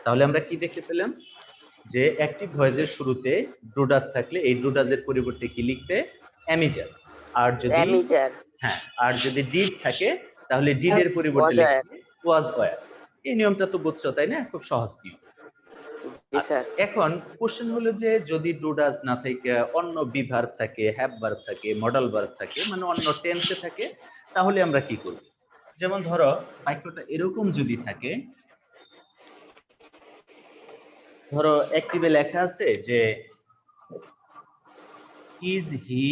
তাহলে আমরা কি দেখতে পেলাম যে অ্যাক্টিভ ভয়েসের শুরুতে ডুডাস থাকলে এই ডুডাসের পরিবর্তে কি লিখতে অ্যামিজার, আর যদি অ্যামিজার, হ্যাঁ আর যদি ডিড থাকে তাহলে ডিডের পরিবর্তে লিখতে ওয়াজ ওয়্যার। এই নিয়মটা তো বুঝছো তাই না? খুব সহজ নিয়ম। জি স্যার। এখন কোশ্চেন হলো যে যদি ডু ডাজ না থাকে অন্য বি ভার্ব থাকে, হ্যাভ ভার্ব থাকে, মডেল ভার্ব থাকে, মানে অন্য টেন্সে থাকে, তাহলে আমরা কি করব? যেমন ধরো বাক্যটা এরকম যদি থাকে, ধরো অ্যাক্টিভে লেখা আছে যে is he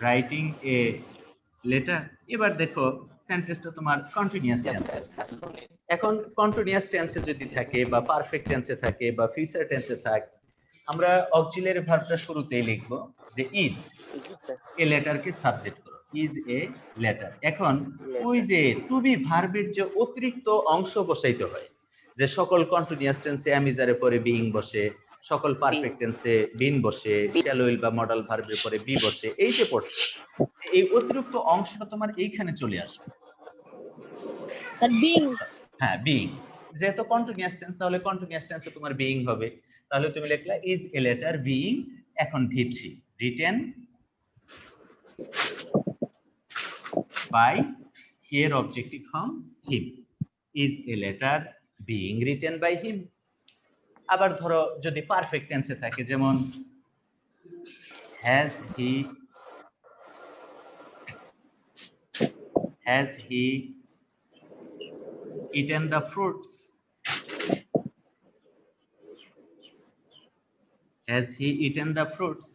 writing a letter. এবার দেখো সেন্টেন্সটা তোমার কন্টিনিউয়াস টেন্সে। এখন কন্টিনিউয়াস টেন্সে যদি থাকে বা পারফেক্ট টেন্সে থাকে বা ফিউচার টেন্সে থাকে, আমরা অক্সিলারি ভার্বটা শুরুতেই লিখব যে ইজ, এ লেটারকে সাবজেক্ট করো, ইজ এ লেটার। এখন ওই যে টু বি ভার্বের যে অতিরিক্ত অংশ বসাইতে হয়, যে সকল কন্টিনিউয়াস টেন্সে অ্যামিজারে পরে বিইং বসে, সকল পারফেক্ট টেন্সে বিন বসে, শ্যাল উইল বা মডেল ভার্বের পরে বি বসে, এই যে পড়ছে এই অতিরিক্ত অংশটা তোমার এইখানে চলে আসবে স্যার বিং। হ্যাঁ বিইং, যেহেতু কন্টিনিউয়াস টেন্স তাহলে কন্টিনিউয়াস টেন্সে তোমার বিইং হবে। তাহলে তুমি লিখলা ইজ এ লেটার বিইং, এখন V3 written by here objective form him, is a letter being written by him। আবার ধরো যদি পারফেক্ট টেন্সে থাকে, যেমন has he eaten the fruits, has he eaten the fruits।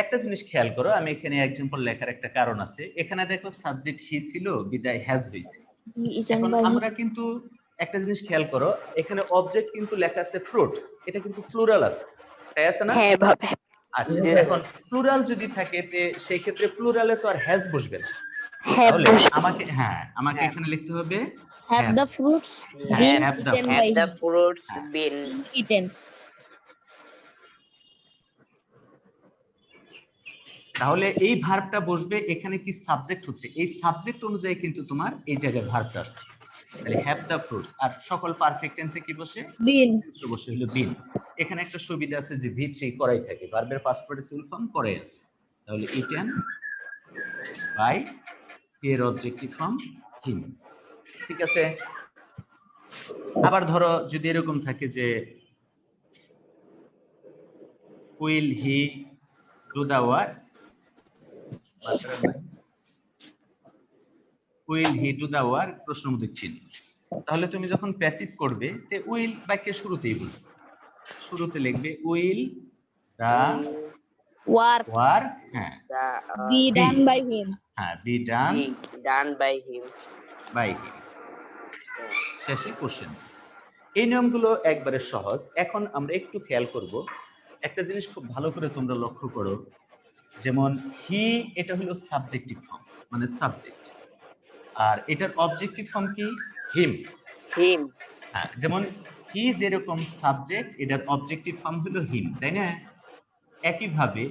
একটা জিনিস খেয়াল করো, আমি এখানে এক্সাম্পল লেখার একটা কারণ আছে। এখানে দেখো সাবজেক্ট হি ছিল, বিদায় হ্যাজ হইছে। এখন আমরা কিন্তু একটা জিনিস খেয়াল করো, এখানে অবজেক্ট কিন্তু লেখা আছে ফ্রুটস, এটা কিন্তু প্লুরাল আছে, তাই আছে না? হ্যাঁ ভাবে। আচ্ছা, এখন প্লুরাল যদি থাকে সেই ক্ষেত্রে প্লুরালে তো আর হ্যাজ বসবে না। হ্যাভ তাহলে আমাকে এখানে লিখতে হবে have the fruits been eaten by the fruits been eaten. তাহলে এই ভার্বটা বসবে এখানে, কি সাবজেক্ট হচ্ছে, এই সাবজেক্ট অনুযায়ী কিন্তু তোমার এই জায়গায় ভার্বটা আসছে। তাহলে হ্যাভ দ্য ফ্রুটস, আর সকল পারফেক্ট টেন্সে কি বসে বিন, বসে হলো বিন। এখানে একটা সুবিধা আছে যে V3 করাই থাকে, ভার্বের পাস্ট পার্টিসিপল ফর্ম করে আছে। তাহলে ইটেন বাই এর অবজেক্টিভ ফর্ম হিম, ঠিক আছে। আবার ধরো যদি এরকম থাকে যে will he do the work, will he do the work প্রশ্নবোধক চিহ্ন। তাহলে তুমি যখন প্যাসিভ করবে তে উইল বাক্যের শুরুতেই বলবে, শুরুতে লিখবে উইল দা ওয়ার্ক, হ্যাঁ বি ডান বাই হিম, হ্যাঁ বি ডান বাই হিম, শেষে কোশ্চেন। এই নিয়মগুলো একবারে সহজ। এখন আমরা একটু খেয়াল করব একটা জিনিস, খুব ভালো করে তোমরা লক্ষ্য করো। যেমন হি, এটা হলো সাবজেক্টিভ ফর্ম, মানে সাবজেক্ট, আর এটার অবজেক্টিভ ফর্ম কি হিম। হ্যাঁ, যেমন হি যেরকম সাবজেক্ট, এটার অবজেক্টিভ ফর্ম হলো হিম, তাই না? একইভাবে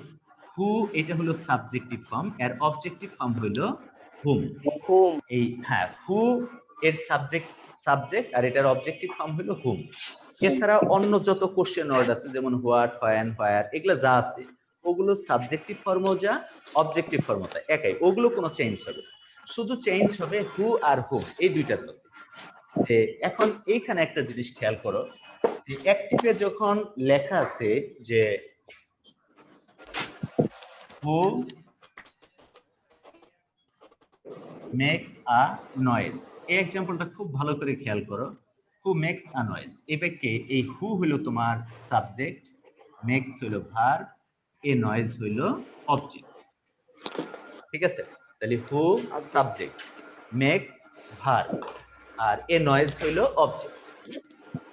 হু, এটা হলো সাবজেক্টিভ ফর্ম, এর অবজেক্টিভ ফর্ম হলো হুম। এই হ্যাঁ, হু এর সাবজেক্ট আর এটার অবজেক্টিভ ফর্ম হলো হুম। এছাড়া অন্য যত কোশ্চেন ওয়ার্ড আছে, যেমন হোয়াট, হোয়েন, হোয়ার, এগুলো যা আছে ওগুলো সাবজেক্টিভ ফর্মও যা, অবজেক্টিভ ফর্মও তা একই, ওগুলো কোনো চেঞ্জ হবে না। শুধু চেঞ্জ হবে হু আর হুম, এই দুইটার মধ্যে। এখন এইখানে একটা জিনিস খেয়াল করো, যে অ্যাক্টিভে যখন লেখা আছে যে হু মেক্স আ নয়েজ, এই এক্সাম্পলটা খুব ভালো করে খেয়াল করো। হু মেক্স আ নয়েজ, এই বাক্যে এই হু হলো তোমার সাবজেক্ট, মেক্স হলো ভার্ব, এ নয়েজ হলো অবজেক্ট, ঠিক আছে? তাহলে হু সাবজেক্ট, মেক্স ভার্ব, আর এ নয়েজ হলো অবজেক্ট।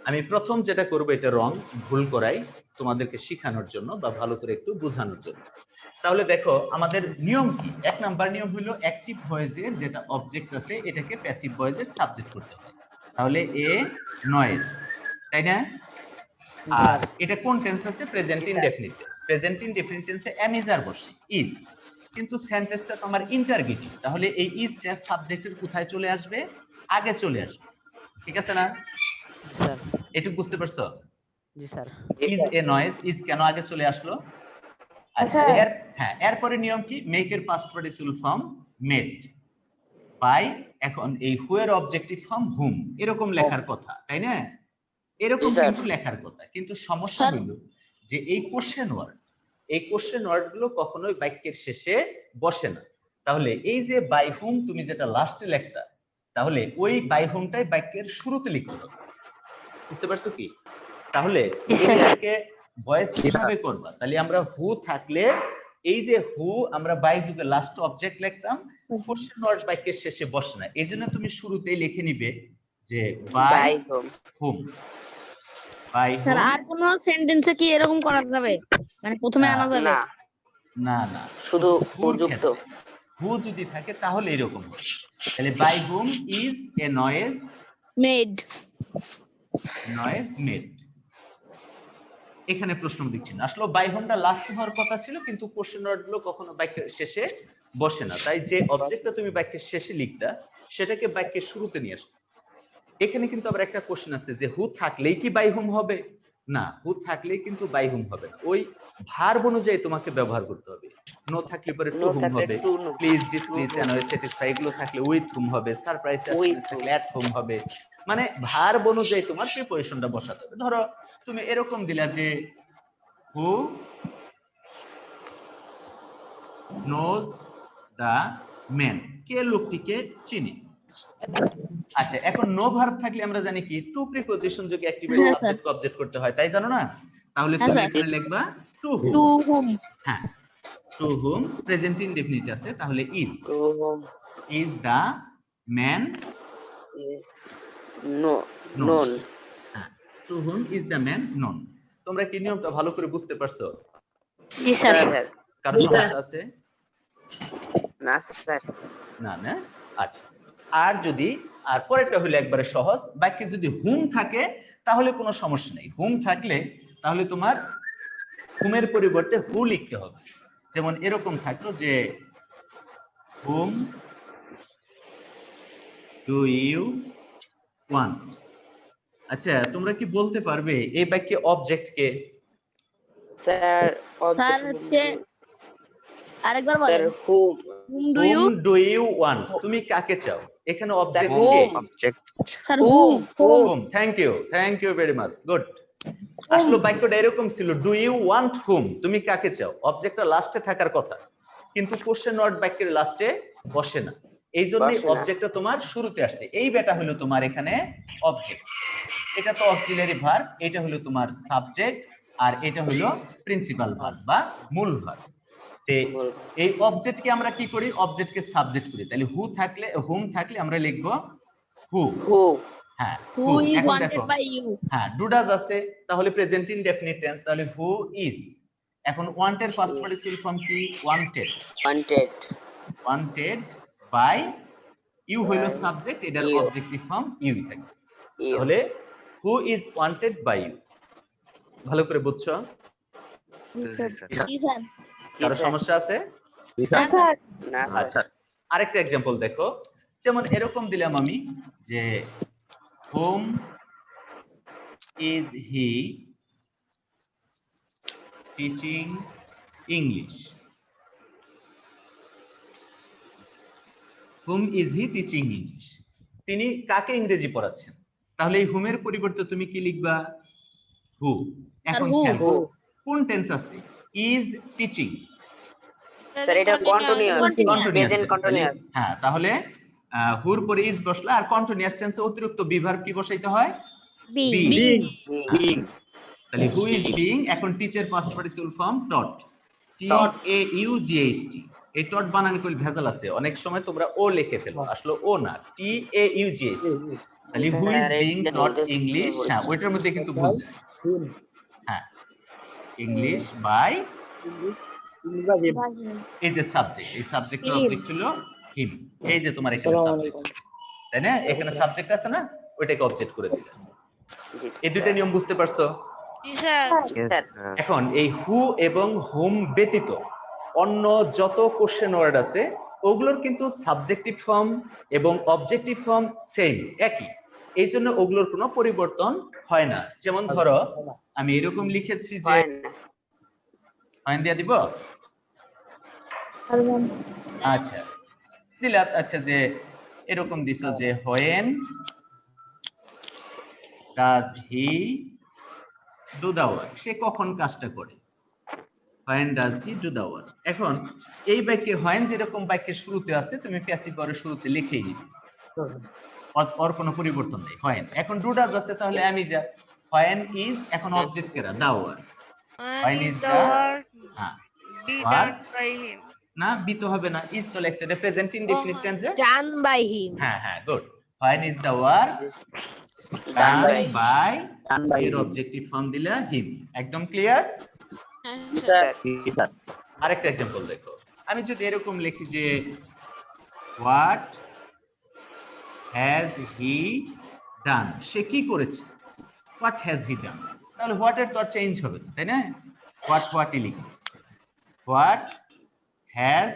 আমি প্রথম যেটা করব, এটা রং, ভুল করাই তোমাদেরকে শেখানোর জন্য বা ভালো করে একটু বোঝানোর জন্য। তাহলে দেখো আমাদের নিয়ম কি। এক নাম্বার নিয়ম হলো অ্যাক্টিভ ভয়েসের যেটা অবজেক্ট আছে এটাকে প্যাসিভ ভয়েসের সাবজেক্ট করতে হয়। তাহলে এ নয়েজ, তাই না? আর এটা কোন টেন্স আছে? Present indefinite tense. Present indefinite টেন্সে অ্যামিজার বসে ইজ, কিন্তু সেন্টেন্সটা তোমার ইন্টারগেটিভ, তাহলে এই ইজটা সাবজেক্টের কোথায় চলে আসবে? আগে চলে আসবে। ঠিক আছে না? স্যার এটুকু বুঝতে পারছো? জি স্যার জি is sir a noise, is কেন আগে চলে আসলো? আচ্ছা, এরপরে নিয়ম কি? মেক এর past participle form made by, এখন এই হু এর অবজেক্টিভ ফর্ম হুম, এরকম লেখার কথা, তাই না? এরকম জি, স্যার। কিন্তু লেখার কথা, কিন্তু সমস্যা স্যার। হলো যে এই কোশ্চেন ওয়ার্ড গুলো কখনোই বাক্যের শেষে বসে না। তাহলে এই যে বাই হুম তুমি যেটা লাস্টে লেখতা, তাহলে ওই বাই হুমটাই বাক্যের শুরুতে লিখতে হবে। বুঝতে পারছো কি? তাহলে এটাকে ভয়েস কিভাবে করবা? তাহলে আমরা হু থাকলে এই যে হু আমরা বাই যুগে লাস্ট অবজেক্ট লিখতাম, কোশ্চেন ওয়ার্ড বাক্যের শেষে বসে না। এইজন্য তুমি শুরুতেই লিখে নিবে যে by by whom whom, by sir আর কোন সেন্টেন্সে কি এরকম করা যাবে, মানে প্রথমে আনা যাবে? না না না, শুধু হুর যুক্ত ক্ষেত্রে হু যদি থাকে তাহলে এরকম হবে। তাহলে by whom is a noise made. Made. এখানে প্রশ্ন দিচ্ছি না, আসলে বাই হুমটা লাস্ট হওয়ার কথা ছিল, কিন্তু কোশ্চেন ওয়ার্ড গুলো কখনো বাক্যের শেষে বসে না। তাই যে অবজেক্টটা তুমি বাক্যের শেষে লিখতা সেটাকে বাক্যের শুরুতে নিয়ে আসতে। এখানে কিন্তু আবার একটা কোশ্চেন আছে যে হু থাকলেই কি বাই হুম হবে? না, হু থাকলেই কিন্তু বাই হুম হবে না, ওই ভার্ব অনুযায়ী তোমাকে ব্যবহার করতে হবে। নো থাকলে পরে টু নো হুম থাকলে হবে, টু প্লিজ ডিসপ্লিজ অ্যানয় স্যাটিসফাই এগুলো থাকলে উইথ হুম হবে, সারপ্রাইজ With থাকলে অ্যাট হুম হবে। মানে ভার্ব অনুযায়ী তোমার প্রিপোজিশনটা বসাতে হবে। ধরো তুমি এরকম দিলা যে হু নোজ দা ম্যান, কে লোকটিকে চিনি। আচ্ছা, এখন নো ভার্ব থাকলে আমরা জানি কি টু প্রিপজিশন যোগে অ্যাক্টিভেট হ্যাঁ, সাবজেক্ট অবজেক্ট করতে হয়, তাই জানো না? তাহলে হ্যাঁ, তুমি স্যার। এখানে লিখবা টু হুম। টু হুম। হ্যাঁ, টু হুম প্রেজেন্ট ইনডেফিনিট আছে, তাহলে is to whom is the man is no known. Known হ্যাঁ, to whom is the man known. তোমরা কি নিয়মটা ভালো করে বুঝতে পারছো? জি স্যার কারো সমস্যা আছে? না স্যার না না, আচ্ছা। আর যদি আর পরেরটা হলো একবারে সহজ, বাক্যে যদি হুম থাকে তাহলে কোনো সমস্যা নেই। হুম থাকলে তাহলে তোমার হুমের পরিবর্তে হু লিখতে হবে। যেমন এরকম থাকলো যে হুম ডু ইউ ওয়ান্ট। আচ্ছা, তোমরা কি বলতে পারবে এই বাক্যে অবজেক্ট কে? স্যার স্যার হচ্ছে আরেকবার স্যার বলেন। Whom whom do whom you? Do you want, তুমি কাকে চাও? এখানে অবজেক্ট whom? কে? Object sir whom whom. Whom. Thank you very much, good. আসলে বাক্যটা এরকম ছিল, ডু ইউ ওয়ান্ট হুম, তুমি কাকে চাও। অবজেক্টটা লাস্টে থাকার কথা, কিন্তু কোশ্চেন ওয়ার্ড বাক্যের লাস্টে বসে না, এই জন্যই বসে না। অবজেক্টটা তোমার শুরুতে আসছে। এই বেটা হলো তোমার এখানে অবজেক্ট, এটা তো অক্সিলারি ভার্ব, এটা হলো তোমার সাবজেক্ট, আর এটা হলো প্রিন্সিপাল ভার্ব বা মূল ভার্ব। এই অবজেক্টকে আমরা কি করি? অবজেক্টকে সাবজেক্ট করি। তাহলে হু থাকলে হুম থাকলে আমরা লিখবো হু। হু হ্যাঁ, হু who। ইজ এখন ওয়ান্টেড দেখো, বাই ইউ? হ্যাঁ ডু ডাজ আছে, তাহলে প্রেজেন্ট ইনডেফিনিট টেন্স, তাহলে হু ইজ। এখন ওয়ান্টেড ফার্স্ট পার্টিসিপল ফর্ম কি? ওয়ান্টেড ওয়ান্টেড বাই ইউ হইল By সাবজেক্ট, এটার you. অবজেক্টিভ ফর্ম ইউ থাকে। ইউ তাহলে who is wanted by you. ভালো করে বুঝছো? জি স্যার। কারো সমস্যা আছে? না স্যার। না আচ্ছা, স্যার আরেকটা এক্সাম্পল দেখো, যেমন এরকম দিলাম আমি যে home is he teaching English. Hmm is he teaching English, তিনি কাকে ইংরেজি পড়াচ্ছেন। তাহলে এই হুমের পরিবর্তে তুমি কি লিখবা? হু। এখন who? খেয়াল করো, কোন টেন্স আছে? ইজ টিচিং, স্যার এটা কন্টিনিউয়াস Continuous. প্রেজেন্ট কন্টিনিউয়াস হ্যাঁ, তাহলে হুর পরে ইজ বসলো, আর কন্টিনিউয়াস টেন্সে অতিরিক্ত বি ভার্ব কি বসাইতে হয়? Being. বিং। তাহলে হু ইজ বিং, এখন teacher past participle form taught, T A you G H টি। এই টট বানানে কইল ভেজাল আছে, অনেক সময় তোমরা ও লিখে ফেলো, আসলে ও না, টি এ ইউ জি এইচ টি। তাহলে who is being taught English, হ্যাঁ ওইটার মধ্যে কিন্তু ভুল যায়। হ্যাঁ, ইংলিশ বাই এই যে সাবজেক্ট, এই সাবজেক্টের অবজেক্ট হলো হিম। এই যে তোমার এখানে সাবজেক্ট আছে, তাই না? এখানে সাবজেক্ট আছে না, ওইটাকে অবজেক্ট করে দিলে। এই দুইটা নিয়ম বুঝতে পারছো? জি স্যার। স্যার এখন এই হু এবং হুম ব্যতীত অন্য যত কোশ্চেন ওয়ার্ড আছে ওগুলোর কিন্তু সাবজেক্টিভ ফর্ম এবং অবজেক্টিভ ফর্ম সেম, একই। এই জন্য ওগুলোর কোনো পরিবর্তন হয় না। যেমন ধরো আমি এরকম লিখেছি যে, হয় না। পয়েন্ট দিয়ে দিব। আচ্ছা দিলা, আচ্ছা যে এরকম দিছো যে when does he do the work, সে কখন কাজটা করে, when does he do the work. এখন এই বাক্যে হোয়েন যেরকম বাক্যের শুরুতে আছে তুমি প্যাসিভ ভার্বের শুরুতে লিখেই দিবে, ওর কোনো পরিবর্তন নেই। হোয়েন, এখন ডু ডাজ আছে তাহলে আমি যা, হোয়েন ইজ এখন অবজেক্ট কেরা the work, when is the, হ্যাঁ ওয়ার্ক না বি তো হবে না, ইজ তো লেখছে, এটা present indefinite tense. Done by him. হ্যাঁ হ্যাঁ good. When is the work Done done by by এর অবজেক্টিভ ফর্ম দিলা হিম। একদম ক্লিয়ার? স্যার। আরেকটা एग्जांपल দেখো, আমি যদি এরকম লিখি যে হোয়াট হ্যাজ হি ডান, সে কি করেছে, হোয়াট হ্যাজ হি ডান, তাহলে হোয়াট এর তো আর চেঞ্জ হবে না, তাই না? হোয়াটই লিখি, হোয়াট হ্যাজ,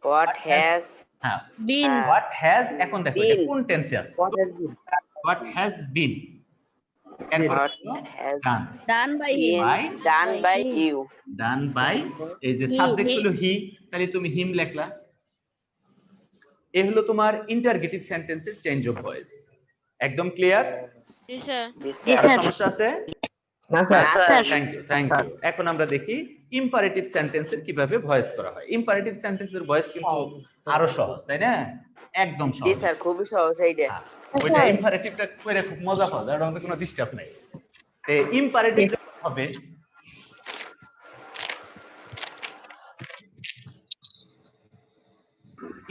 What has হ্যাঁ বিন। হোয়াট হ্যাজ, এখন দেখো এটা Been. কোন টেন্সে আছে, হোয়াট হ্যাজ বিন, এরপর What has done, done by him. been By? done by you? Done by, এই যে He, সাবজেক্ট he. হলো হি, তাহলে তুমি হিম লিখলা। এই হলো তোমার ইন্টারগেটিভ সেন্টেন্সের চেঞ্জ অফ ভয়েস। একদম ক্লিয়ার? Yes, জি, sir. আর স্যার। সমস্যা আছে? না স্যার। Thank you. এখন আমরা দেখি ইম্পারেটিভ সেন্টেন্সের কিভাবে ভয়েস করা হয়। ইম্পারেটিভ সেন্টেন্সের ভয়েস কিন্তু আরো সহজ, তাই না? একদম জি সহজ। স্যার, খুবই সহজ এইটা। ওইটা ইম্পারেটিভটা করে খুব মজা পাওয়া যায়, ওটার মধ্যে কোনো ডিস্টার্ব নাই। ইম্পারেটিভ হবে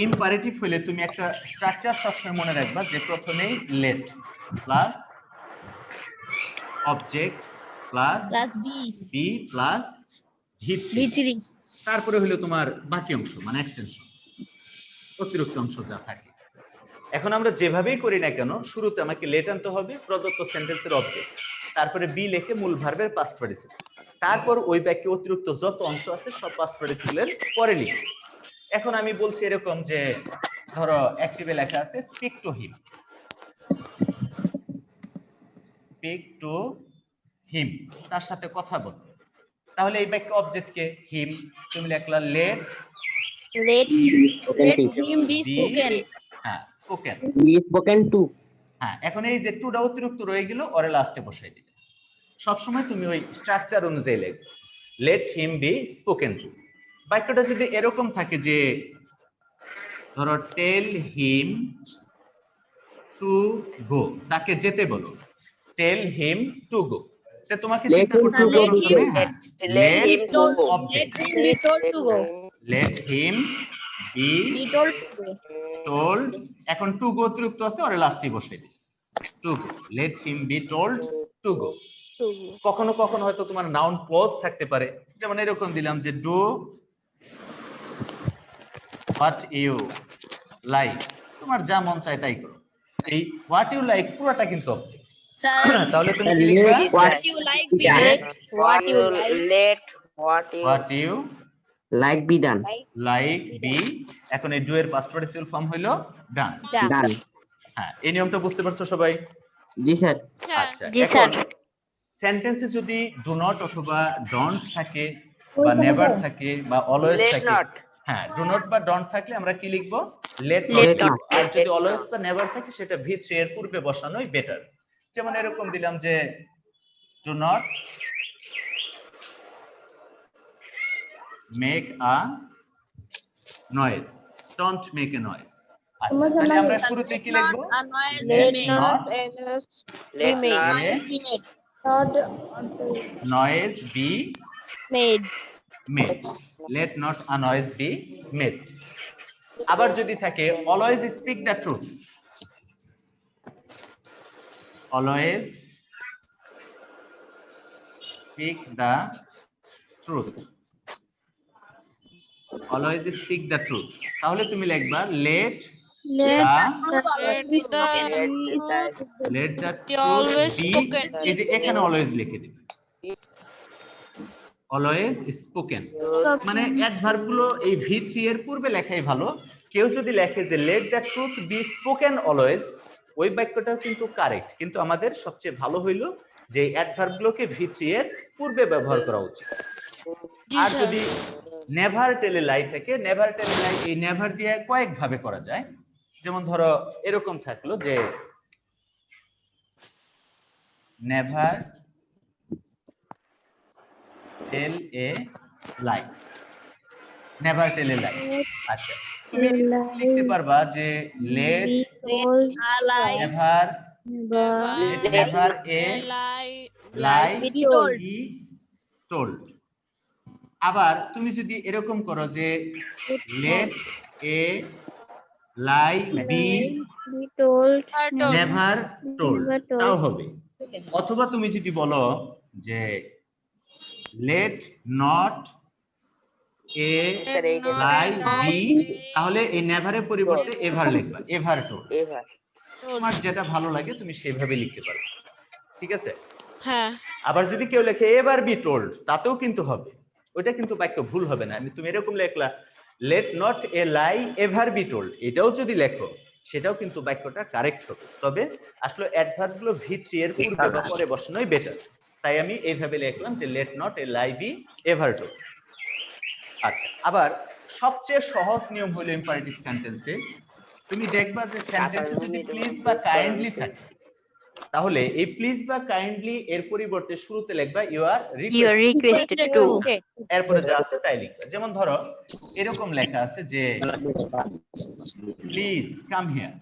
ইম্পারেটিভ হইলে তুমি একটা স্ট্রাকচার সবসময় মনে রাখবা যে প্রথমেই let plus object plus plus be. Be plus be ভি3, 3। তারপরে হলো তোমার বাকি অংশ মানে এক্সটেনশন, অতিরিক্ত অংশ যা থাকে। এখন আমরা যেভাবেই করি না কেন শুরুতে আমাকে লেট আনতে হবে, প্রদত্ত সেন্টেন্সের অবজেক্ট, তারপরে বি লিখে মূল ভার্বের পাস্ট পার্টিসিপল, তারপর ওই বাক্যে অতিরিক্ত যত অংশ আছে সব পাস্ট পার্টিসিপলের পরে লিখি। এখন আমি বলছি এরকম যে ধরো অ্যাক্টিভে লেখা আছে speak to him, speak to him, তার সাথে কথা বল, তাহলে এই বাক্যে অবজেক্ট কে হিম, তুমি লিখলা let let him be spoken. হ্যাঁ স্পোকেন, স্পোকেন টু। হ্যাঁ এখন এই যে টুটা অতিরিক্ত রয়ে গেল, ওরে লাস্টে বসাই দিলে। সবসময় তুমি ওই স্ট্রাকচার অনুযায়ী লিখবে, late him be spoken to. বাক্যটা যদি এরকম থাকে যে ধরো টেল হিম টু গো, তাকে যেতে বলো, টেল হিম টু গো, তে তোমাকে Let চিন্তা him করতে to হবে go প্রথমে, to হ্যাঁ, Let him go. object, Let him be told to go. let him be Be told to go. told, এখন টু গো অতিরিক্ত আছে, ওরে লাস্টে বসাই দিলে to go, let him be told to go। কখনো কখনো হয়তো তোমার নাউন ক্লজ থাকতে পারে, যেমন এরকম দিলাম যে ডু হোয়াট ইউ লাইক, তোমার যা মন চায় তাই করো। এই হোয়াট ইউ লাইক পুরোটা কিন্তু অবজেক্ট, Sir, তাহলে তুমি কি লিখবা, জি, what sir. you like be Yeah. let What you let, what you what you like be done. Like be, এখন এই ডু এর পাস্ট পার্টিসিপল ফর্ম হইলো ডান। ডান। হ্যাঁ এই নিয়মটা বুঝতে পারছো সবাই? জি স্যার। আচ্ছা জি, এখন স্যার। সেন্টেন্সে যদি ডু নট অথবা ডোন্ট থাকে বা নেভার থাকে বা অলওয়েজ let থাকে, not. হ্যাঁ ডু নট বা ডোন্ট থাকলে আমরা কি লিখবো, লেট Let নট। আর যদি Let অলওয়েজ not. বা নেভার থাকে সেটা ভি3 এর পূর্বে বসানোই বেটার। যেমন এরকম দিলাম যে do not make a noise, don't make a noise. আচ্ছা তাহলে আমরা শুরুতে কি লিখবো, a noise Let be not made. Let Be made. not. Noise be made. noise be Made. made, let not a noise be made। আবার যদি থাকে always speak the truth, always speak the truth, always speak the truth, তাহলে তুমি লিখবা let Let the truth always be spoken. let the truth be, এই যে এখানে always লিখে দিবে, অলওয়েজ স্পোকেন। মানে অ্যাডভার্ব গুলো এই V3 এর পূর্বে লেখাই ভালো। কেউ যদি লেখে যে let the truth B spoken always, ওই বাক্যটাও কিন্তু কারেক্ট, কিন্তু আমাদের সবচেয়ে ভালো হইল যে অ্যাডভার্ব গুলোকে V3 এর পূর্বে ব্যবহার করা উচিত। আর যদি নেভার টেল এ লাই থাকে, নেভার টেল এ লাই এই নেভার দিয়ে কয়েক ভাবে করা যায়। যেমন ধরো এরকম থাকলো যে নেভার টেল এ লাই, নেভার টেল এ লাই। আচ্ছা, তুমি লিখতে পারবা যে let never a lie be told. আবার তুমি যদি এরকম করো যে let a lie be never told, তাও হবে। অথবা তুমি যদি বলো যে let not a lie be, তাহলে এই নেভারের পরিবর্তে এভার লিখবা, এভার টোল্ড। এভার। তোমার যেটা ভালো লাগে তুমি সেভাবে লিখতে পারো, ঠিক আছে? হ্যাঁ। আবার যদি কেউ লেখে এভার বি টোল্ড, তাতেও কিন্তু হবে, ওইটা কিন্তু বাক্য ভুল হবে না। তুমি এরকম লেখলা let not a lie ever be told, এটাও যদি লেখো সেটাও কিন্তু বাক্যটা কারেক্ট হবে। তবে আসলে অ্যাডভার্ব গুলো V3 এর পূর্বে বা পরে বসানোই বেটার, তাই আমি এইভাবে লিখলাম যে let not a lie B ever told. আচ্ছা, আবার সবচেয়ে সহজ নিয়ম হলো ইম্পারেটিভ সেন্টেন্সে তুমি দেখবা যে সেন্টেন্সে যদি প্লিজ বা কাইন্ডলি থাকে, তাহলে এই প্লিজ বা কাইন্ডলি এর পরিবর্তে শুরুতে লিখবা ইউ আর রিকোয়েস্টেড টু। এরপরে যা আছে তাই লিখবা। যেমন ধরো এরকম লেখা আছে যে please come here,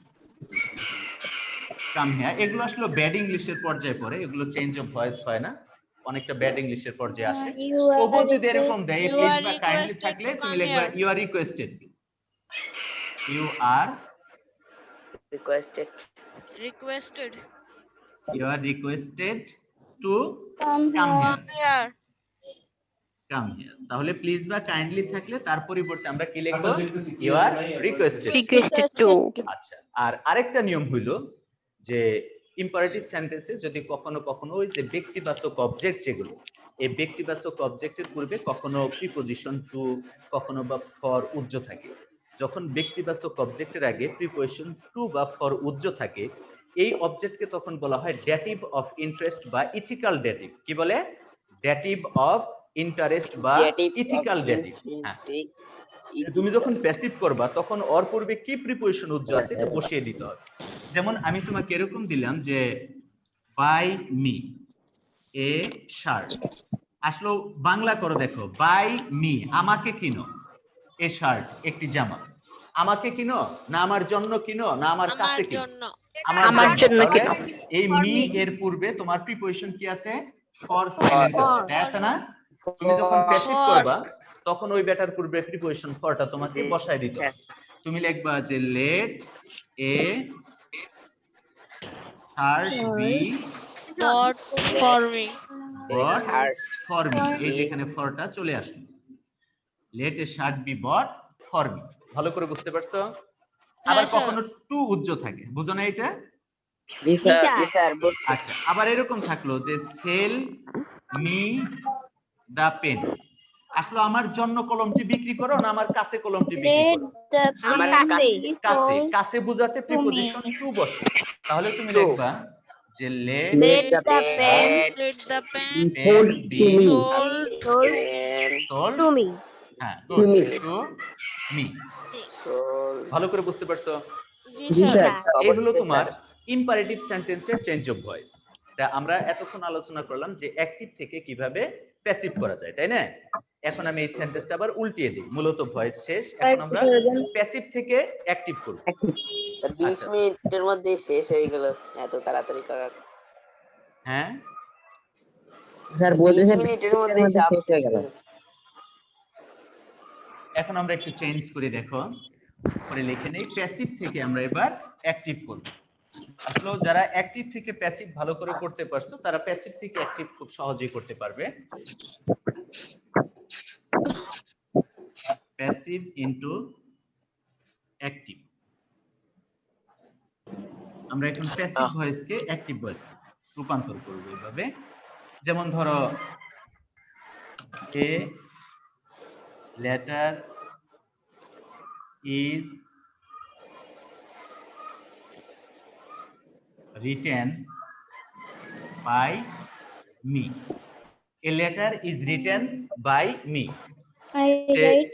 come here. এগুলো আসলে ব্যাড ইংলিশের পর্যায়ে পড়ে, এগুলো চেঞ্জ অফ ভয়েস হয় না, অনেকটা ব্যাড ইংলিশের পর্যায়ে আসে। তবুও যদি এরকম দেয় প্লিজ বা কাইন্ডলি থাকলে তুমি লিখবা you are requested, you are requested you are requested to come here, come here। তাহলে প্লিজ বা কাইন্ডলি থাকলে তার পরিবর্তে আমরা কি লিখব, you are requested টু। আচ্ছা, আর আরেকটা নিয়ম হইলো যে ইম্পারেটিভ সেন্টেন্সে যদি কখনো কখনো ওই যে ব্যক্তিবাচক অবজেক্ট যেগুলো, এই ব্যক্তিবাচক অবজেক্টের পূর্বে কখনো প্রিপজিশন টু, কখনো বা ফর উজ্জ থাকে। যখন ব্যক্তিবাচক অবজেক্টের আগে প্রিপজিশন টু বা ফর উজ্জ থাকে, এই অবজেক্টকে তখন বলা হয় ডেটিভ অফ ইন্টারেস্ট বা ইথিক্যাল ডেটিভ। কি বলে? ডেটিভ অফ ইন্টারেস্ট বা ইথিক্যাল ডেটিভ। হ্যাঁ, তুমি যখন প্যাসিভ করবা তখন ওর পূর্বে কি প্রিপজিশন উজ্জ আছে এটা বসিয়ে দিতে হবে। যেমন আমি তোমাকে এরকম দিলাম যে বাই মি এ শার্ট, আসলে বাংলা করো দেখো, বাই মি আমাকে কিনো এ শার্ট একটি জামা। আমাকে কিনো না আমার জন্য কিনো না আমার কাছে কিনো? আমার জন্য কিনো। এই মি এর পূর্বে তোমার প্রিপজিশন কি আছে? ফর সাইলেন্ট আছে, তাই আছে না? তুমি যখন প্যাসিভ করবা তখন ওই বেটার পূর্বে প্রিপজিশন ফরটা তোমাকে বসায় দিতে হবে। তুমি লিখবা যে let a shirt be bought for me, bought for me. এই যে এখানে ফরটা চলে আসলো, let a shirt be bought for me. ভালো করে বুঝতে পারছো? আবার কখনো টু উজ্জ থাকে, বুঝো না এটা? জি স্যার। জি স্যার। আচ্ছা, আবার এরকম থাকলো যে সেল মি দা পেন, আসলে আমার জন্য কলমটি বিক্রি করো না আমার কাছে কলমটি বিক্রি করো? আমার কাছে। কাছে, কাছে বুঝাতে প্রিপজিশন টু বসে। তাহলে তুমি লিখবা যে let Let the pen let the pen Sold be to me. Sold to me. হ্যাঁ To me. To me. ভালো করে বুঝতে পারছো? জি স্যার। এগুলো তোমার ইম্পারেটিভ সেন্টেন্সের চেঞ্জ অফ ভয়েস। তা আমরা এতক্ষণ আলোচনা করলাম যে অ্যাক্টিভ থেকে কিভাবে প্যাসিভ করা যায়, তাই না? এখন আমি এই সেন্টেন্সটা আবার উল্টিয়ে দিই, মূলত ভয়েস শেষ, এখন আমরা প্যাসিভ থেকে অ্যাক্টিভ করব। 20 মিনিটের মধ্যে শেষ হয়ে গেল, এত তাড়াতাড়ি করার। হ্যাঁ স্যার 20 বলতেছে মিনিটের মধ্যে শেষ হয়ে গেল। এখন আমরা একটু চেঞ্জ করে দেখো, পরে লিখে নেই প্যাসিভ থেকে আমরা এবার অ্যাক্টিভ করব। আসলে যারা অ্যাক্টিভ থেকে প্যাসিভ ভালো করে করতে পারছো তারা প্যাসিভ থেকে অ্যাক্টিভ খুব সহজেই করতে পারবে। Passive into active. আমরা এখন প্যাসিভ ভয়েসকে অ্যাক্টিভ ভয়েস রূপান্তর করব এইভাবে। যেমন ধরো A letter is written by me. A letter is written by me.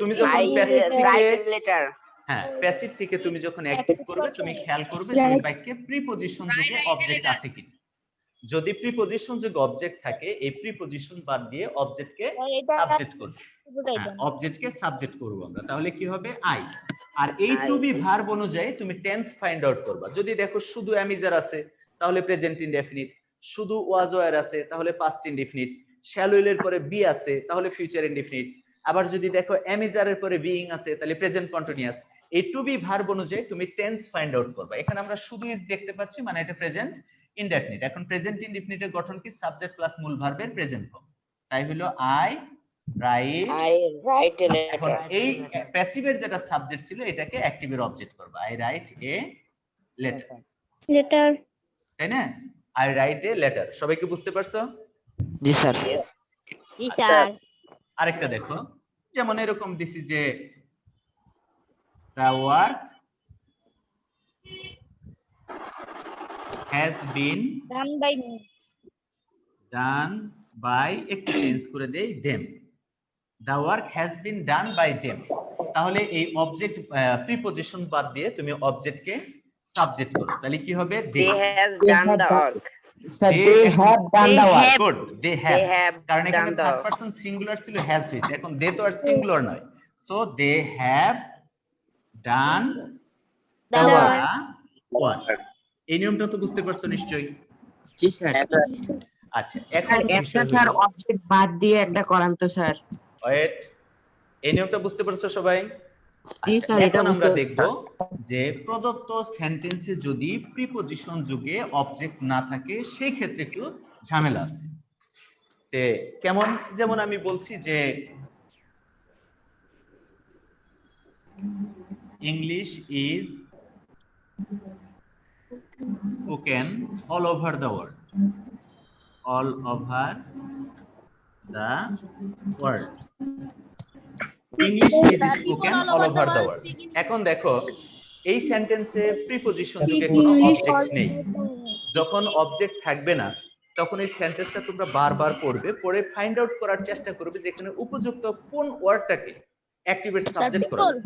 তুমি যখন I প্যাসিভ থেকে write a letter. হ্যাঁ প্যাসিভ থেকে তুমি যখন অ্যাক্টিভ করবে তুমি খেয়াল করবে যে এই বাক্যে প্রিপজিশন যুগে অবজেক্ট আছে কিনা। যদি প্রিপজিশন যুগে অবজেক্ট থাকে এই প্রিপজিশন বাদ দিয়ে অবজেক্টকে সাবজেক্ট করবে। হ্যাঁ অবজেক্টকে সাবজেক্ট করব আমরা, তাহলে কি হবে আই। আর এই টু বি ভার্ব অনুযায়ী তুমি টেন্স ফাইন্ড আউট করবা। যদি দেখো শুধু অ্যামিজার আছে তাহলে প্রেজেন্ট ইনডেফিনিট, শুধু ওয়াজ ওয়্যার আছে তাহলে পাস্ট ইনডেফিনিট, শ্যাল উইল এর পরে বি আছে তাহলে ফিউচার ইনডেফিনিট। আবার যদি দেখো অ্যামিজারের পরে বিইং আছে তাহলে প্রেজেন্ট কন্টিনিউয়াস। এই টু বি ভার্ব অনুযায়ী তুমি টেন্স ফাইন্ড আউট করবা। এখানে আমরা শুধু ইজ দেখতে পাচ্ছি, মানে এটা প্রেজেন্ট ইনডেফিনিট। এখন প্রেজেন্ট ইনডেফিনিটের গঠন কি? সাবজেক্ট প্লাস মূল ভার্বের প্রেজেন্ট ফর্ম। তাই হলো I right. I write a এখন letter. এই প্যাসিভের যেটা সাবজেক্ট ছিল এটাকে অ্যাক্টিভের অবজেক্ট করবা। আই রাইট এ লেটার, তাই না? I write a letter. সবাই কি বুঝতে পারছো? জি স্যার। Yes. টিচার আরেকটা দেখো, যেমন এরকম দিছি যে the work has been done by me done by, একটু চেঞ্জ করে দেই them, the work has been done by them। তাহলে এই অবজেক্ট প্রিপজিশন বাদ দিয়ে তুমি অবজেক্টকে সাবজেক্ট করো, তাহলে কি হবে? They has done the work. Sir, they have done the work. Good, they They have, have কারণ এখানে done the third work. Person singular ছিল হ্যাজ হইছে, এখন দে তো আর সিঙ্গুলার নয়। So they have done The work. এই নিয়মটা তো বুঝতে পারছো নিশ্চয়ই। জি স্যার। আচ্ছা স্যার এখন একটা স্যার অবজেক্ট বাদ দিয়ে একটা করান তো স্যার। ওয়েট, এই নিয়মটা বুঝতে পারছো সবাই? জি স্যার, এটা এখন আমরা বুঝতে- দেখব যে প্রদত্ত সেন্টেন্সে যদি প্রিপজিশন যুগে অবজেক্ট না থাকে সেই ক্ষেত্রে একটু ঝামেলা আছে। তে কেমন? যেমন আমি বলছি যে English is spoken all over the world, all over the world. English is spoken all over the world. এখন দেখো এই সেন্টেন্সে প্রিপজিশন যুগে কোনো অবজেক্ট নেই। যখন অবজেক্ট থাকবে না তখন এই সেন্টেন্সটা তোমরা বারবার পড়বে, পড়ে ফাইন্ড আউট করার চেষ্টা করবে যে এখানে উপযুক্ত কোন ওয়ার্ডটাকে অ্যাক্টিভেট সাবজেক্ট করা যায়।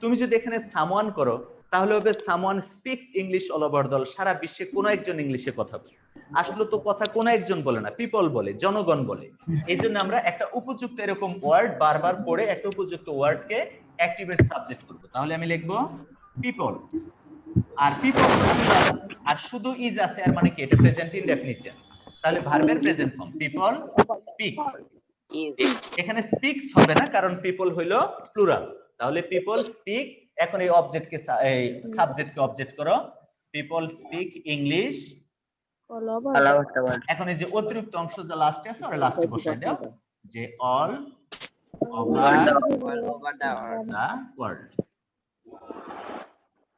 তুমি যদি এখানে সামওয়ান করো তাহলে হবে someone speaks English all over দল, সারা বিশ্বে কোনো একজন ইংলিশে কথা বলে। আসলে তো কথা কোনো একজন বলে না, পিপল বলে, জনগণ বলে। এই জন্য আমরা একটা উপযুক্ত এরকম ওয়ার্ড বারবার পড়ে একটা উপযুক্ত ওয়ার্ডকে অ্যাক্টিভেট সাবজেক্ট করব। তাহলে আমি লিখবো পিপল, আর পিপল আর শুধু ইজ আছে, আর মানে কি? এটা প্রেজেন্ট ইনডেফিনিট টেন্স, তাহলে ভার্বের present form people speak. Is এখানে স্পিক্স হবে না কারণ পিপল হইলো প্লুরাল, তাহলে পিপল স্পিক। এখন এই অবজেক্টকে এই সাবজেক্টকে অবজেক্ট করো, people speak English all over the world. এখন এই যে অতিরিক্ত অংশ যা লাস্টে আছে ওরা লাস্টে বসায় দাও যে all over all over the world. The world.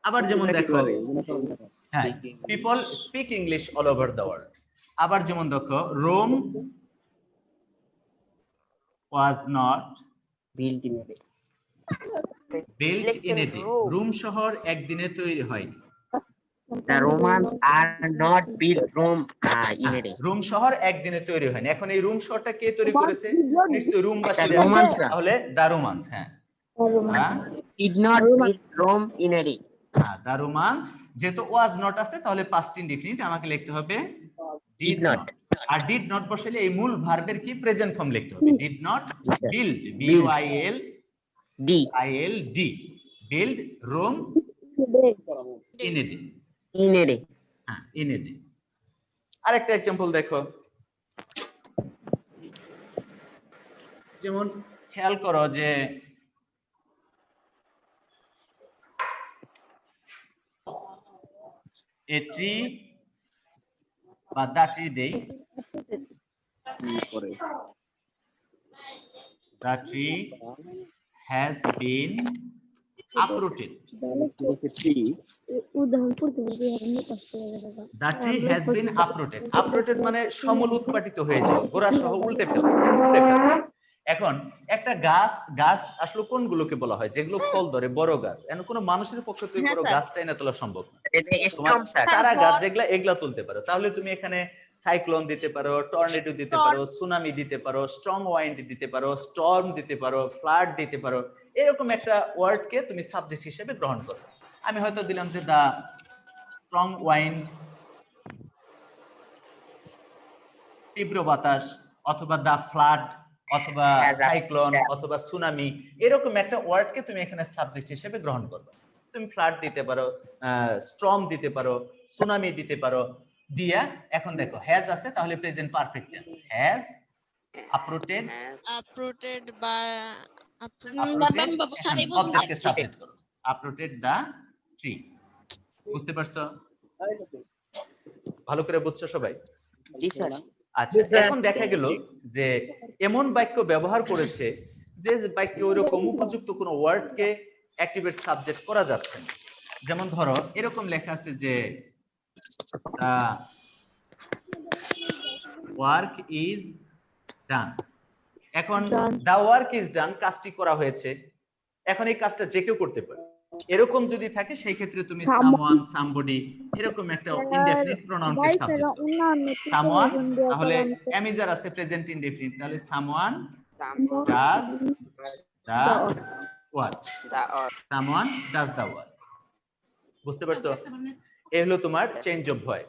আবার যেমন দেখো, হ্যাঁ, people speak English all over the world. আবার যেমন দেখো, Rome was not Built in a day. Built in a day. Rome. Rome শহর একদিনে তৈরি হয়নি। The Romans are not built Rome in a day. Rome শহর একদিনে তৈরি হয়নি। এখন এই রোম শহরটা কে তৈরি করেছে? নিশ্চয়ই রোমবাসী। রোমানসরা। তাহলে দা রোমান্স। হ্যাঁ, Did not build Rome in a day. The Romans. যেহেতু ওয়াজ নট আছে তাহলে পাস্ট ইনডিফিনিট আমাকে লিখতে হবে ডিড নট। আর ডিড নট বসালে এই মূল ভার্বের কি প্রেজেন্ট ফর্ম লিখতে হবে। Did not build, B U I L D, build Rome in a day. In a day. হ্যাঁ, ইন এ ডে। আরেকটা एग्जांपल দেখো, যেমন খেয়াল করো যে a tree বা the tree দেই, the tree has been uprooted, the tree has been uprooted। uprooted মানে সমূল উৎপাটিত হয়ে যাওয়া, গোড়া সহ উল্টে ফেলা। এখন একটা গাছ আসলে কোনগুলোকে বলা হয় যেগুলো ফল ধরে, বড় গাছ। এখন কোনো মানুষের পক্ষে তো এই হ্যাঁ, বড় স্যার। গাছটাই না তোলা সম্ভব না। এটা তোমার স্ট্রং স্যার। চারা স্যার, গাছ ঝড়- যেগুলা, এগুলা তুলতে পারো। তাহলে তুমি এখানে সাইক্লোন দিতে পারো, টর্নেডো দিতে Storm. পারো, সুনামি দিতে পারো, স্ট্রং ওয়াইন্ড দিতে পারো, স্টর্ম দিতে পারো, ফ্লাড দিতে পারো। এরকম একটা ওয়ার্ডকে তুমি সাবজেক্ট হিসেবে গ্রহণ করো। আমি হয়তো দিলাম যে দা স্ট্রং ওয়াইন্ড, তীব্র বাতাস, অথবা দা ফ্লাড, অথবা সাইক্লোন, অথবা সুনামি। এরকম একটা ওয়ার্ডকে তুমি এখানে সাবজেক্ট হিসেবে গ্রহণ করবে। তুমি ফ্লাড দিতে পারো, স্টর্ম দিতে পারো, সুনামি দিতে পারো দিয়া। এখন দেখো হ্যাজ আছে, তাহলে present perfect tense. Has uprooted uprooted by অবজেক্টকে সাবজেক্ট করো। uprooted the tree। বুঝতে পারছো? ভালো করে বুঝছো সবাই? জি স্যার। আচ্ছা, এখন দেখা গেল যে এমন বাক্য ব্যবহার করেছে যে বাক্যে ওইরকম উপযুক্ত কোনো ওয়ার্ডকে অ্যাক্টিভেট সাবজেক্ট করা যাচ্ছে না। যেমন ধরো এরকম লেখা আছে যে ওয়ার্ক ইজ ডান। এখন দা ওয়ার্ক ইজ ডান, কাজটি করা হয়েছে। এখন এই কাজটা যে কেউ করতে পারে। এরকম যদি থাকে সেই ক্ষেত্রে তুমি সামওয়ান, সামবডি এরকম একটা ইনডেফিনিট প্রোনাউনকে সাবজেক্ট করো। সামওয়ান, তাহলে অ্যামিজার আছে প্রেজেন্ট ইনডেফিনিট, তাহলে someone does the work. Someone does the work. বুঝতে পারছো? এই হলো তোমার change of voice.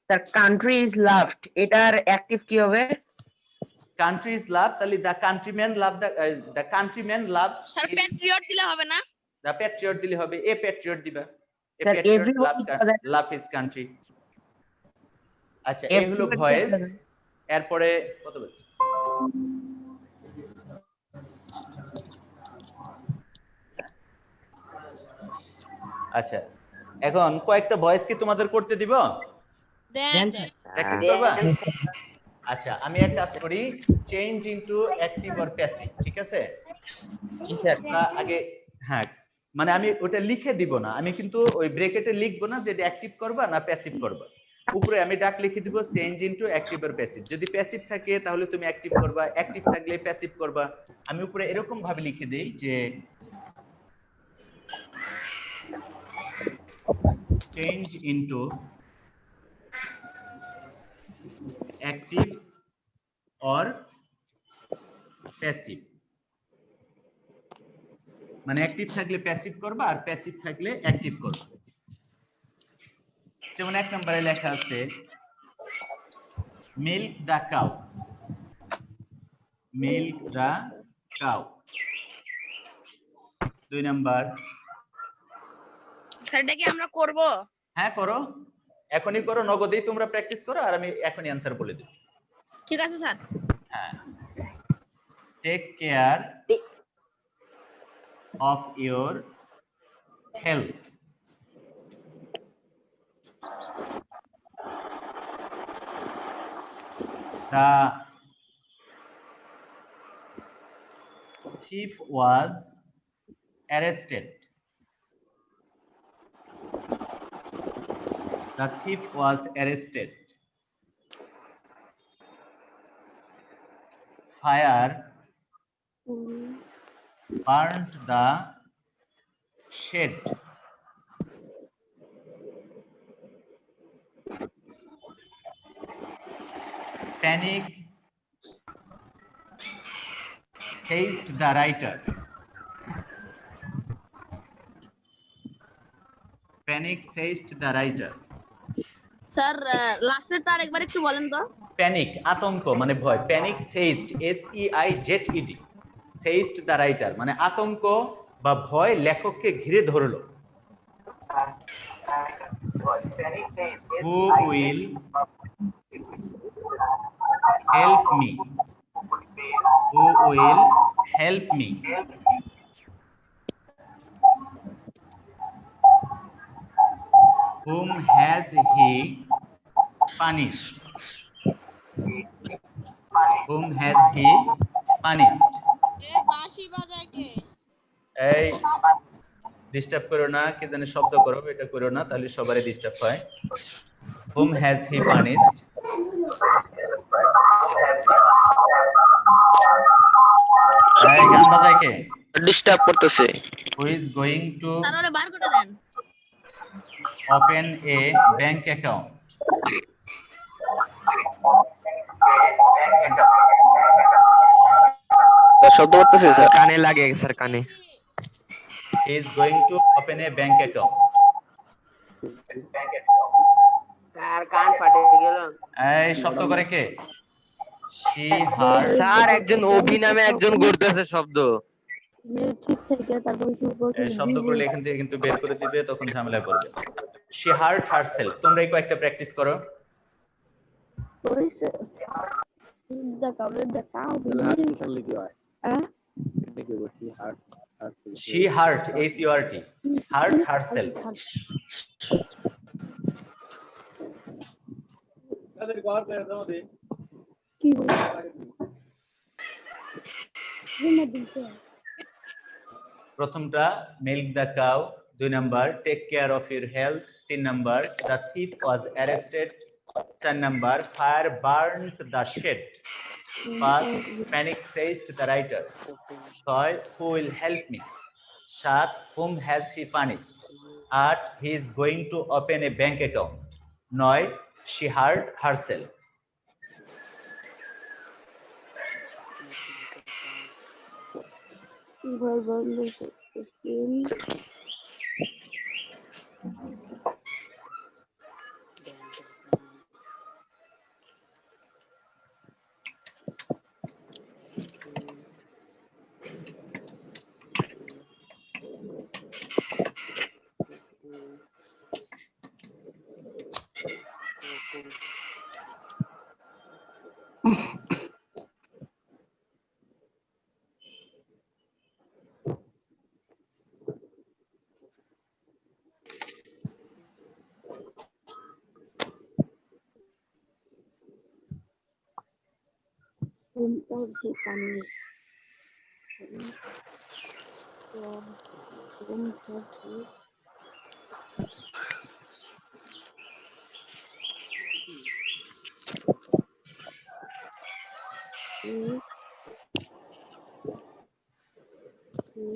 Sir country is loved, এটার অ্যাক্টিভ কি হবে? কান্ট্রি ইজ লাভ, তাহলে the countryman love, the countryman love. Sir patriot দিলে হবে না? দা প্যাট্রিয়ট দিলে হবে, এ প্যাট্রিয়ট দিবা। এ Sir, Patriot everybody love his country. আচ্ছা, এই হলো ভয়েস। এরপরে কত বলছি? আচ্ছা, এখন কয়েকটা ভয়েস কি তোমাদের করতে দিব? then প্র্যাকটিস করবা? আচ্ছা, আমি এক কাজ করি, change into active or passive, ঠিক আছে? জি স্যার। আমরা আগে, হ্যাঁ, মানে আমি ওটা লিখে দিব না, আমি কিন্তু ওই ব্র্যাকেটে লিখবো না যে এটা অ্যাক্টিভ করবা না প্যাসিভ করবা। উপরে আমি ডাক লিখে দিব change into active or passive. যদি প্যাসিভ থাকে তাহলে তুমি অ্যাক্টিভ করবা, অ্যাক্টিভ থাকলে প্যাসিভ করবা। আমি উপরে এরকম ভাবে লিখে দেই যে change into active or passive. মানে অ্যাক্টিভ থাকলে প্যাসিভ করবা আর প্যাসিভ থাকলে অ্যাক্টিভ করবা। যেমন এক নম্বরে লেখা আছে milk the cow. Milk the cow. 2 number, sir এটা কি আমরা করব? হ্যাঁ করো, এখনই করো, নগদেই তোমরা প্র্যাকটিস করো আর আমি এখনই অ্যানসার বলে দেব। ঠিক আছে স্যার। হ্যাঁ, take care of your health. The thief was arrested. The thief was arrested. Fire burnt the shed. Panic seized the writer. Panic seized the writer. Sir লাস্টের তার একবার একটু বলেন তো। প্যানিক, আতঙ্ক মানে ভয়। প্যানিক সেজড, SEIZED, সেজড দ্য রাইটার মানে আতঙ্ক বা ভয় লেখককে ঘিরে ধরলো। Who will help me? Who will help me? Whom has he punished? Whom has he punished? বাঁশি বাজায় কে? এই ডিস্টার্ব করো না, কে জানে শব্দ করো, এটা করো না, তাহলে সবারই ডিস্টার্ব হয়। Whom has he punished? এই গান বাজায় কে? ডিস্টার্ব করতেছে। Who is going to sir ওরে বার করে দেন। open a bank account? Sir শব্দ করতেছে স্যার। কানে লাগে স্যার, কানে। He is going to open a bank account. আর কান ফাটে গেল। এই শব্দ করে কে? She, her. স্যার একজন অভি নামে একজন করতেছে শব্দ। এই শব্দ করলে এখান থেকে কিন্তু বের করে দিবে, তখন ঝামেলায় পড়বে। She hurt herself. তোমরা এই কয়েকটা প্র্যাকটিস করো। She hurt, H-U-R-T. Hurt herself. প্রথমটা milk the cow, 2 number take care of your health, 3 number the thief was arrested, 4 number fire burnt the shed, 5 panic seized the writer, 6 who will help me, 7 whom has he punished, 8 he is going to open a bank account, 9 she hurt herself.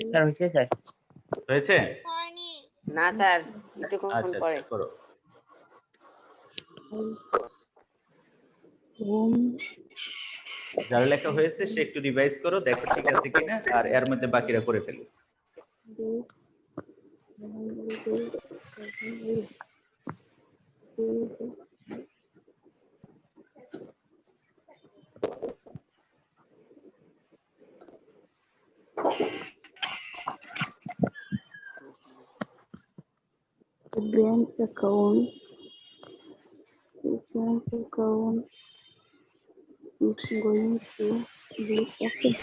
Sir হয়েছে sir? হয়েছে? হয়নি। না sir, কিছুক্ষণ আচ্ছা পরে। আচ্ছা করো। যার লেখা হয়েছে সে একটু রিভাইজ করো, দেখো ঠিক আছে কিনা, আর এর মধ্যে বাকিরা করে ফেলো। The bank account is going to be open.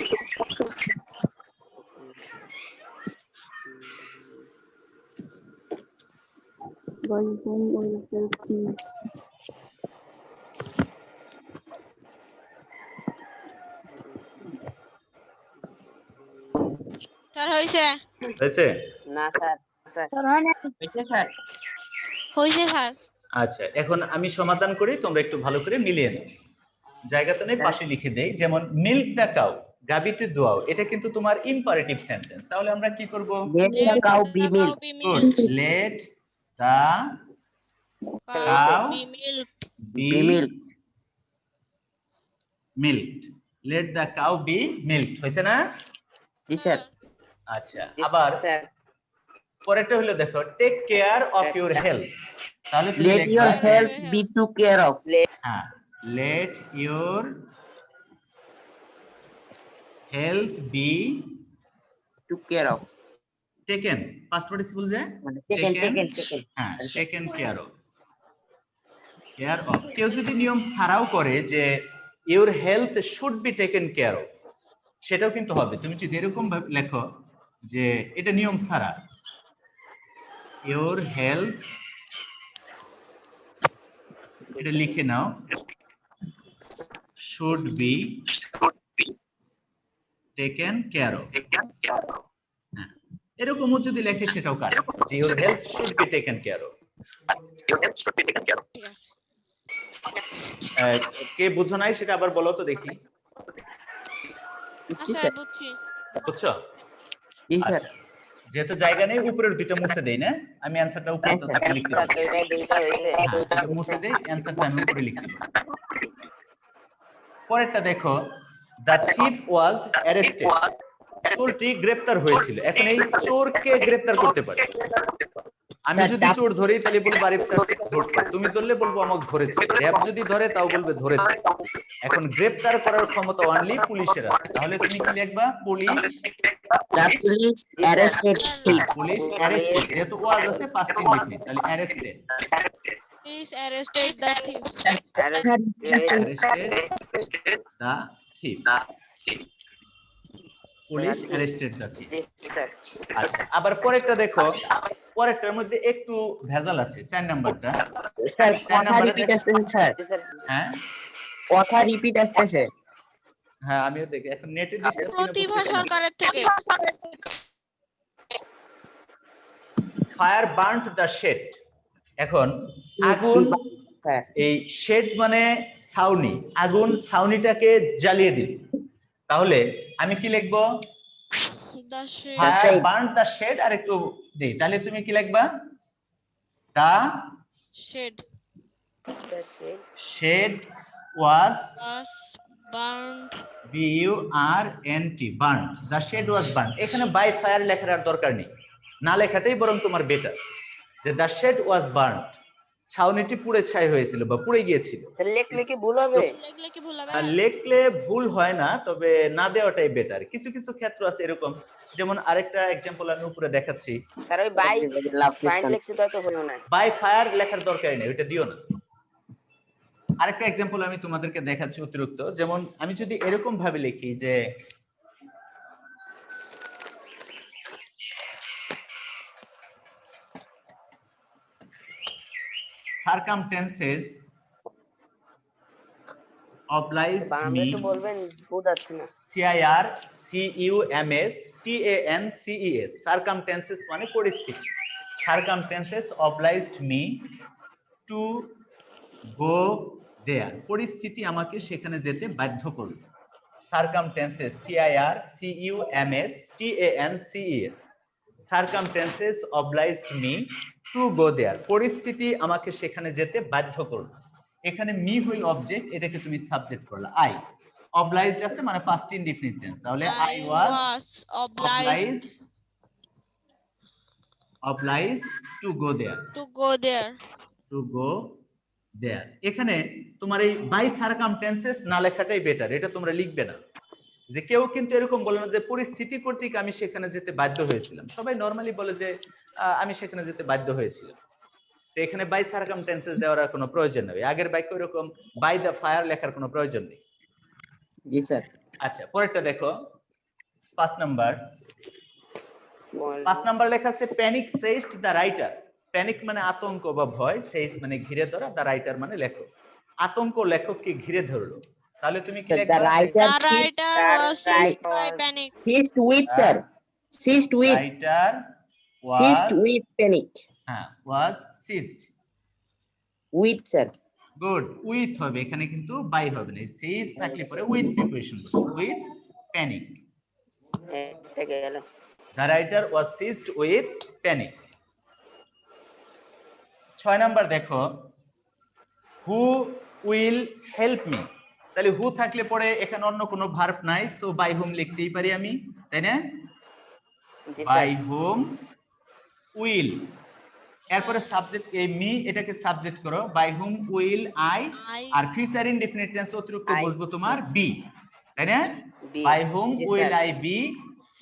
By whom will help me? Sir হইছে? হয়েছে? না স্যার, স্যার হয়েছে স্যার? হইছে স্যার। আচ্ছা, এখন আমি সমাধান করি, তোমরা একটু ভালো করে মিলিয়ে নাও। জায়গা তো নেই, পাশে লিখে দেই। যেমন মিল্ক দ্য কাউ, গাবিতে দোয়াও, এটা কিন্তু তোমার ইম্পারেটিভ সেন্টেন্স। তাহলে আমরা কি করব? Let the cow be milked. Let the Cow be milked. be Be milked. milked. Let the cow be milked. হয়েছে না? জি স্যার। আচ্ছা, আবার স্যার পরেরটা হলো দেখো, take care of your health. তাহলে তুমি Let your লিখবা, health be took care of. হ্যাঁ, let your health be Took care of. taken, past participle যে মানে taken. হ্যাঁ, taken care of, care of। কেউ যদি নিয়ম ছাড়াও করে যে your health should be taken care of, সেটাও কিন্তু হবে। তুমি যদি এরকম ভাবে লেখো যে এটা নিয়ম ছাড়া, your health, এটা লিখে নাও, should be taken care of। হ্যাঁ, এরকমও যদি লেখে সেটাও কারেক্ট, যে your health should be taken care of। কে বুঝো নাই সেটা আবার বলো তো দেখি। আচ্ছা বুঝছি। বুঝছো? জি স্যার। আচ্ছা, যেহেতু জায়গা নেই উপরের দুইটা মুছে দেই না, আমি অ্যানসারটা উপরে হ্যাঁ, স্যার। লিখতে স্যার পারি। দুইটাই দুইটাই হয়েছে হ্যাঁ, তাহলে মুছে দেই, অ্যানসারটা আমি উপরে লিখতে পারি। পরেরটা দেখো, দ্য থিফ ওয়াজ অ্যারেস্টেড। চোরটি গ্রেপ্তার হয়েছিল। এখন এই চোরকে গ্রেপ্তার করতে পারে। আমি স্যার, যদি চোর ধরি তাহলে বলবো আরিফ স্যার ধরছে, তুমি ধরলে বলবো আমাকে ধরেছে, র‍্যাব যদি ধরে তাও বলবে ধরেছে। এখন গ্রেপ্তার করার ক্ষমতা অনলি পুলিশের আছে, তাহলে তুমি কি লিখবা? Police, the police arrested him. Police arrested, যেহেতু ওয়াজ আছে পাস্ট ইনডিফিনিট, তাহলে arrested, Please arrested the thief. Arrested the thief, police arrested the thief. জি স্যার আচ্ছা, আবার পরেরটা দেখো, পরেরটার মধ্যে একটু ভেজাল আছে, 4 নাম্বারটা। স্যার, 4 কথা নাম্বারে রিপিট আসতেছে স্যার। জি স্যার হ্যাঁ কথা রিপিট আসতেছে। হ্যাঁ, আমিও দেখি এখন নেটের ডিস্টার্ব প্রতিভা সরকারের থেকে। Fire burned the shed. এখন আগুন, হ্যাঁ, এই শেড মানে ছাউনি, আগুন ছাউনিটাকে জ্বালিয়ে দিল। তাহলে আমি কি লিখবো? The shed. Fire burned the shed, আর একটু দেই, তাহলে তুমি কি লিখবা? The Shed sir shed shed was was burned. BURNT, burn. The shed was burn. এখানে বাই ফায়ার লেখার আর দরকার নেই, না লেখাটাই বরং তোমার বেটার, যে দ্য শেড ওয়াজ বার্ন, ছাউনিটি পুড়ে ছাই হয়েছিল বা পুড়ে গিয়েছিল। স্যার লিখলে কি ভুল হবে? লিখলে কি ভুল হবে? আর লেখলে ভুল হয় না, তবে না দেওয়াটাই বেটার। কিছু কিছু ক্ষেত্র আছে এরকম, যেমন আরেকটা এক্সাম্পল আমি উপরে দেখাচ্ছি, স্যার ওই বাই লাভ ফাইন্ড সিস্টেম। লিখছি তাই তো হলো না। বাই ফায়ার লেখার দরকারই নেই, ওইটা দিও না। আরেকটা এক্সাম্পল আমি তোমাদেরকে দেখাচ্ছি অতিরিক্ত, যেমন আমি যদি এরকম ভাবে লিখি যে circumstances obliged বাংলা me, একটু বলবেন, বোঝাচ্ছে না। CIRCUMSTANCES, circumstances মানে পরিস্থিতি, circumstances obliged me to go there, পরিস্থিতি আমাকে সেখানে যেতে বাধ্য করলো। circumstances, CIRCUMSTANCES, circumstances obliged me to go there, পরিস্থিতি আমাকে সেখানে যেতে বাধ্য করলো। এখানে মি হইল অবজেক্ট, এটাকে তুমি সাবজেক্ট করলা। আই obliged আছে মানে past indefinite tense, তাহলে I was obliged obliged to go there, to go there. to go there। এখানে তোমার এই বাই সার্কামস্ট্যান্সেস না লেখাটাই বেটার, এটা তোমরা লিখবে না। যে কেউ কিন্তু এরকম বলে না যে পরিস্থিতি কর্তৃক আমি সেখানে যেতে বাধ্য হয়েছিলাম, সবাই নরমালি বলে যে আমি সেখানে যেতে বাধ্য হয়েছিলাম। তো এখানে বাই সার্কামস্ট্যান্সেস দেওয়ার কোনো প্রয়োজন নেই, আগের বাক্য এরকম বাই দ্য ফায়ার লেখার কোনো প্রয়োজন নেই। জি স্যার। আচ্ছা, পরেরটা দেখো 5 নাম্বার। 5 নাম্বার লেখা আছে প্যানিক সেজড দ্য রাইটার। প্যানিক মানে আতঙ্ক বা ভয়, সেজ মানে ঘিরে ধরা, দ্য রাইটার মানে লেখক। আতঙ্ক লেখককে ঘিরে ধরলো, তাহলে তুমি কি স্যার, লিখবা? The writer The writer was seized by panic. Seized with sir, seized with, writer seized was, with panic, হ্যাঁ was seized. With sir. Good, with হবে এখানে, কিন্তু বাই হবে না। সিজ থাকলে পরে উইথ প্রিপোজিশন বসে, উইথ প্যানিক। এটা গেল। The writer was seized with panic. 6 number দেখো, হু উইল হেল্প মি। তাহলে হু থাকলে পরে এখানে অন্য কোনো ভার্ব নাই, সো বাই হুম লিখতেই পারি আমি, তাই না? জি স্যার বাই হুম উইল, এরপরে সাবজেক্ট এই মি, এটাকে সাবজেক্ট করো, বাই হুম উইল আই, আর ফিউচার ইনডিফিনিট টেন্স অতিরিক্ত I. বসবো তোমার বি, তাই না? বি বাই হুম জি will sir I be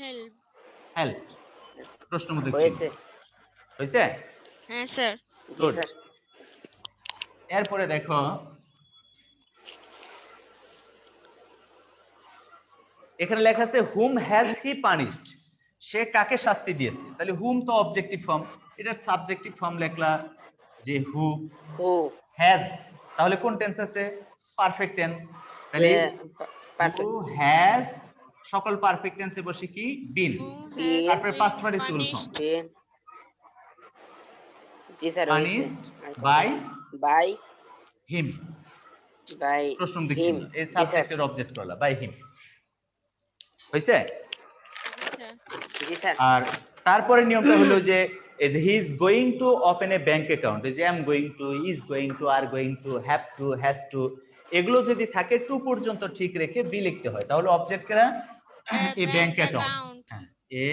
Help. Help. প্রশ্নবোধক চিহ্ন। হয়েছে। হয়েছে? হ্যাঁ স্যার। জি Good. স্যার এরপরে দেখো এখানে লেখা আছে হুম হ্যাজ হি পানিশড, সে কাকে শাস্তি দিয়েছে। তাহলে হুম তো অবজেক্টিভ ফর্ম, এটার সাবজেক্টিভ ফর্ম লেখলা যে হু। হু হ্যাজ তাহলে কোন টেন্স আছে? Perfect tense. তাহলে হু হ্যাজ সকল পারফেক্ট টেন্সে বসে কি? বিন। তারপরে পাস্ট পার্টিসিপল ফর্ম, বিন জি স্যার হয়েছে। Punished by by him. By প্রশ্ন হিম এই সাবজেক্টের অবজেক্ট করলা বাই হিম। হইছে? জি স্যার। আর তারপরে নিয়মটা হলো যে এই যে he is going to open A bank account, এই যে I am going to, is going two, are going to, have to, has to, এগুলো যদি থাকে টু পর্যন্ত ঠিক রেখে বি লিখতে হয়, তাহলে অবজেক্ট কারা? A bank account. account. A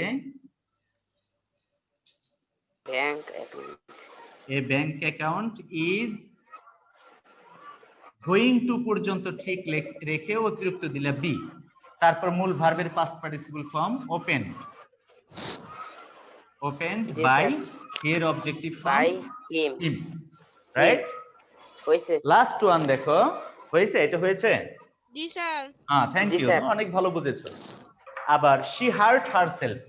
bank account. A bank account is going to পর্যন্ত ঠিক রেখে অতিরিক্ত দিলে বি, তারপর মূল ভার্বের past participle form open, opened জি, বাই স্যার। এর objective by form him. Him, right? হইছে। লাস্ট ওয়ান দেখো, হয়েছে? এটা হয়েছে? জি স্যার। হ্যাঁ, থ্যাংক জি, ইউ, স্যার। অনেক ভালো বুঝেছো। আবার she hurt herself,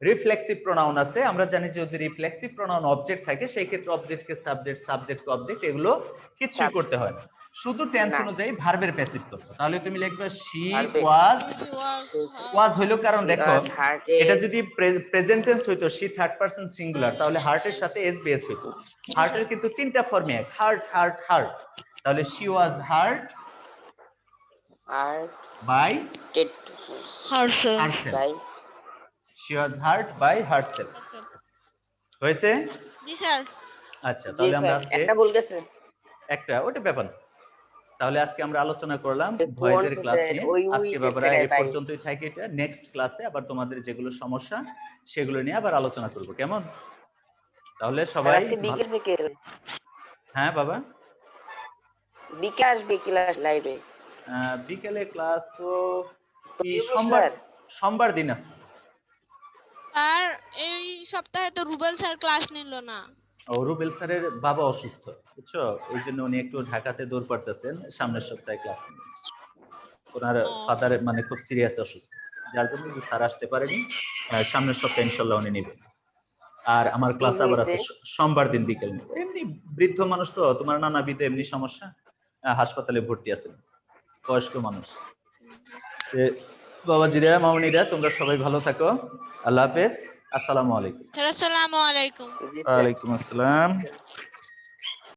reflexive pronoun আছে, আমরা জানি যে যদি রিফ্লেক্সিভ প্রোনাউন অবজেক্ট থাকে সেই ক্ষেত্রে অবজেক্টকে সাবজেক্ট, সাবজেক্টকে অবজেক্ট, এগুলো কিছুই করতে হয় না, শুধু টেন্স না। অনুযায়ী ভার্বের প্যাসিভ করতে। তাহলে তুমি লিখবে she Verb A. Was, She ওয়াজ হইলো কারণ She দেখো was hearted. এটা যদি প্রেজেন্ট টেন্স হইতো শি থার্ড পারসন সিঙ্গুলার, তাহলে হার্টের সাথে এস বেস হইতো। হার্টের কিন্তু তিনটা ফর্মে, হার্ট হার্ট হার্ট, তাহলে she was hurt Hearted by herself. Herself, by she was hurt by herself. হয়েছে? জি স্যার। আচ্ছা, জি তাহলে আমরা স্যার। আজকে একটা ভুল গেছে। একটা ওটা ব্যাপার না। তাহলে আজকে আমরা আলোচনা করলাম যে ভয়েসের কোন ক্লাস যে নিয়ে। ওই আজকে উইকের বাবারা জায়গায় এই পাই। পর্যন্তই থাকে, এটা নেক্সট ক্লাসে আবার তোমাদের যেগুলো সমস্যা সেগুলো নিয়ে আবার আলোচনা করব, কেমন? তাহলে স্যার সবাই আজকে বিকেল বিকেল হ্যাঁ বাবা, বিকেল আসবে ক্লাস লাইভে। বিকেলে ক্লাস তো তো কি দিব সোমবার, স্যার। সোমবার দিন আছে। আর এই সপ্তাহে তো রুবেল স্যার ক্লাস নিল না। ও রুবেল স্যারের বাবা অসুস্থ, বুঝছো, ওই জন্য উনি একটু ঢাকাতে দৌড় পারতেছেন, সামনের সপ্তাহে ক্লাস নেবেন। ওনার ও। ফাদার মানে খুব সিরিয়াস অসুস্থ, যার জন্য যে স্যার আসতে পারেনি। সামনের সপ্তাহে ইনশাল্লাহ উনি নেবেন। আর আমার ক্লাস আবার আছে সোমবার দিন বিকেল। এমনি বৃদ্ধ মানুষ তো, তোমার নানা বিধে এমনি সমস্যা, হাসপাতালে ভর্তি আছেন, বয়স্ক মানুষ। বাবাজিরা, মামনিরা, তোমরা সবাই ভালো থাকো। আল্লাহ হাফেজ, আসসালামু আলাইকুম। স্যার আসসালামু আলাইকুম। জি স্যার। ওয়ালাইকুম আসসালাম।